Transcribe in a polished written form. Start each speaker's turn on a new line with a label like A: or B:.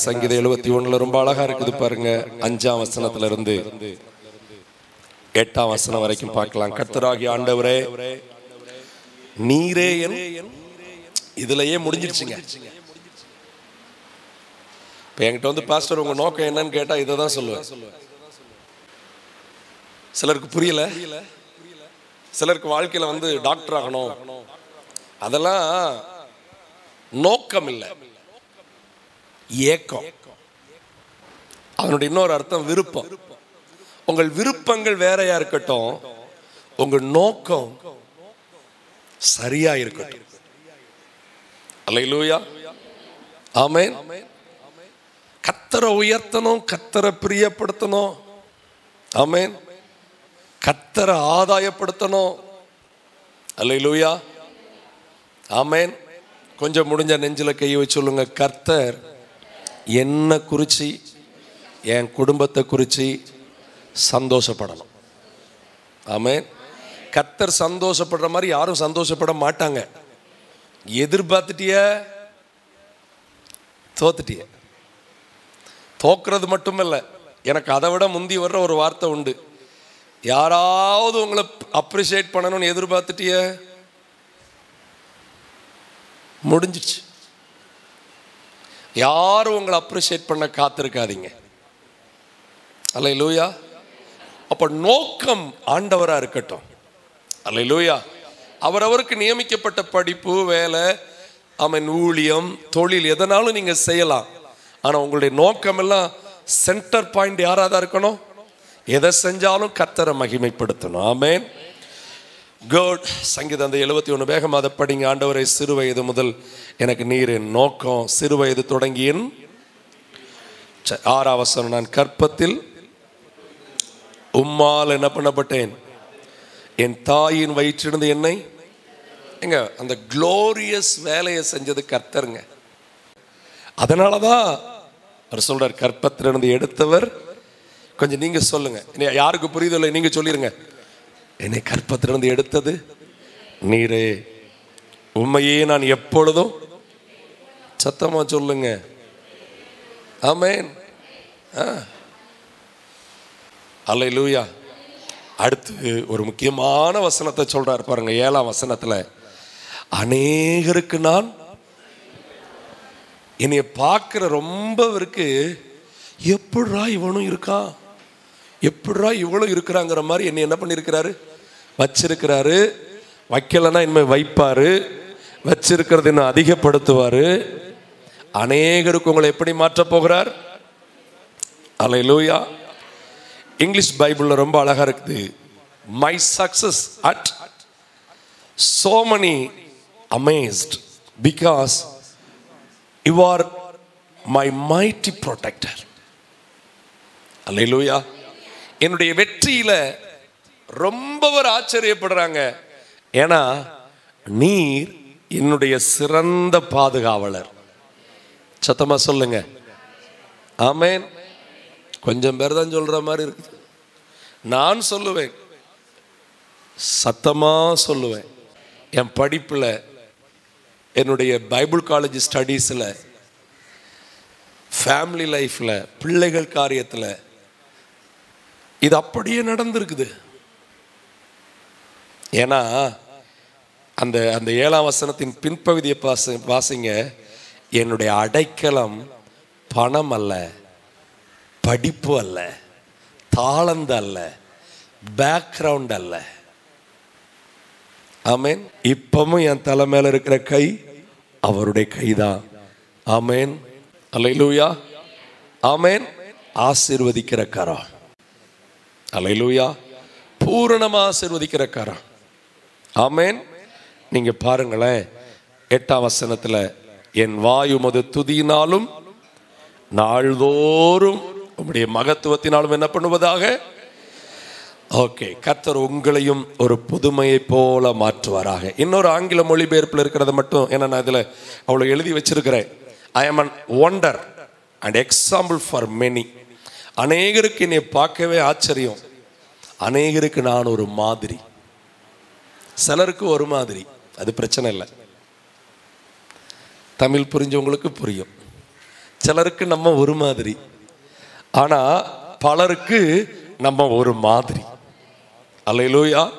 A: சங்கீதம் 71 ரொம்ப அழகா இருக்குது பாருங்க. 5ஆம் வசனத்துல இருந்து 8ஆம் வசனம் வரைக்கும் பார்க்கலாம். கர்த்தராகிய ஆண்டவரே, நீரே என், இதுலயே முடிஞ்சிருச்சுங்க. இப்ப என்கிட்ட வந்து பாஸ்டர் உங்க நோக்கம் என்னன்னு கேட்டா இதை தான் சொல்லுவேன். சிலருக்கு புரியல, சிலருக்கு வாழ்க்கையில வந்து டாக்டர் ஆகணும், அதெல்லாம் நோக்கம் இல்லை, ஏக்கம். அதனுடைய இன்னொரு அர்த்தம் விருப்பம். உங்கள் விருப்பங்கள் வேறையா இருக்கட்டும், உங்க நோக்கம் சரியா இருக்கட்டும். அல்லேலூயா, ஆமென். கர்த்தரை உயர்த்தணும், கர்த்தரை பிரியப்படுத்தணும், ஆமென். கர்த்தரை ஆதாயப்படுத்தணும், அல்லேலூயா, ஆமென். கொஞ்சம் முடிஞ்ச நெஞ்சில கையை வச்சு சொல்லுங்க, கர்த்தர் என்ன குறிச்சு என் குடும்பத்தை குறிச்சு சந்தோஷப்படணும். ஆமென். கர்த்தர் சந்தோஷப்படுற மாதிரி யாரும் சந்தோஷப்பட மாட்டாங்க. எதிர்பார்த்துட்டிய தோத்துட்டிய. தோக்குறது மட்டுமில்ல, எனக்கு அதை விட முந்தி வர்ற ஒரு வார்த்தை உண்டு. யாராவது உங்களை அப்ரிஷியேட் பண்ணணும்னு எதிர்பார்த்துட்டிய, முடிஞ்சிச்சு. யாரும் உங்களை அப்ரிஷியேட் பண்ண காத்திருக்காதீங்க. அல்லேலூயா. அப்ப நோக்கம் ஆண்டவரா இருக்கட்டும். அல்லேலூயா. அவரவருக்கு நியமிக்கப்பட்ட படிப்பு, வேலை, ஆமென், ஊழியம், தொழில் எதனாலும் நீங்க செய்யலாம். ஆனா உங்களுடைய நோக்கம் எல்லாம் சென்டர் பாயிண்ட் யாராதான் இருக்கணும். எதை செஞ்சாலும் கர்த்தரை மகிமைப்படுத்தணும். ஆமென். குட். சங்கீதம் 71 வேகம் அதை படிங்க. ஆண்டவரை, சிறு வயது முதல் எனக்கு நீர் என் நோக்கம், சிறு வயது தொடங்கியன் 6ஆம் வசனம், நான் கற்பத்தில் உம்மால் என்ன பண்ணப்பட்டேன், என் தாயின் வயிற்றிலிருந்து என்னை எங்க அந்த குளோரியஸ் வேலையை செஞ்சது கர்த்தருங்க. அதனாலதான் அவர் சொல்றார், கற்பத்திலிருந்து எடுத்தவர். கொஞ்சம் நீங்க சொல்லுங்க, யாருக்கு புரியுதில்லை நீங்க சொல்லிருங்க, என்னை கற்பத்திலிருந்து எடுத்தது நீரே, உண்மையே நான் எப்பொழுதும், சத்தமா சொல்லுங்க, ஆமென். அல்லேலூயா. அடுத்து ஒரு முக்கியமான வசனத்தை சொல்றார் பாருங்க. 7ஆம் வசனத்துல, அநேகருக்கு நான், என்னைய பார்க்கிற ரொம்ப இருக்கு, எப்படிரா இவனும் இருக்கான், எப்படிரா இவளும் இருக்கிறாங்கிற மாதிரி என்னை என்ன பண்ணிருக்கிறாரு, வச்சிருக்கிறாரு. வைக்கலன்னா இனிமே வைப்பாரு, வச்சிருக்கிறது இன்னும் அதிகப்படுத்துவாரு. அநேகருக்கு உங்களை எப்படி மாற்ற போகிறார். அல்லேலூயா. இங்கிலீஷ் பைபிள்ல ரொம்ப அழகா இருக்குது. My success at so many amazed because you are my mighty protector. அல்லேலூயா. என்னுடைய வெற்றியில ரொம்ப பேர் ஆச்சரியப்படுறாங்க, ஏன்னா நீர் என்னுடைய சிறந்த பாதுகாவலர். சத்தமா சொல்லுங்க, ஆமென். கொஞ்சம் பேர் தான் சொல்ற மாதிரி இருக்குது. நான் சொல்லுவேன், சத்தமா சொல்லுவேன். என் படிப்புல, என்னுடைய பைபிள் காலேஜ் ஸ்டடீஸ்ல, ஃபேமிலி லைஃப்ல, பிள்ளைகள் காரியத்துல இது அப்படியே நடந்திருக்குது. ஏன்னா அந்த அந்த 7ஆம் வசனத்தின் பின்பகுதியை வாசிங்க. என்னுடைய அடைக்கலம் பணம் அல்ல, படிப்பு அல்ல, தாளந்து அல்ல, பேக்ரவுண்ட் அல்ல. ஆமென். இப்பவும் என் தலை மேல இருக்கிற கை அவருடைய கைதான். ஆமென். அல்லேலூயா, ஆமென். ஆசீர்வதிக்கிற கரம். அல்லேலூயா. பூரணமா ஆசீர்வதிக்கிற கரம். ஆமென். நீங்க பாருங்களேன், 8ஆம் வசனத்துல, என் வாய் உமது துதியினாலும் நாள்தோறும் உம்முடைய மகத்துவத்தினாலும் என்ன பண்ணுவதாக. ஓகே, கர்த்தர் உங்களையும் ஒரு புதுமையை போல மாற்றுவாராக. இன்னொரு ஆங்கில மொழிபெயர்ப்பில் இருக்கிறத மட்டும், ஏன்னா நான் இதுல அவ்வளவு எழுதி வச்சிருக்கிறேன். ஐ am an wonder and example for many. அநேகருக்கு என்னை பார்க்கவே ஆச்சரியம், அநேகருக்கு நான் ஒரு மாதிரி. சிலருக்கு ஒரு மாதிரி, அது பிரச்சனை இல்லை. தமிழ் புரிஞ்சவங்களுக்கு புரியும். சிலருக்கு நம்ம ஒரு மாதிரி, ஆனா பலருக்கு நம்ம ஒரு மாதிரி. அல்லேலூயா.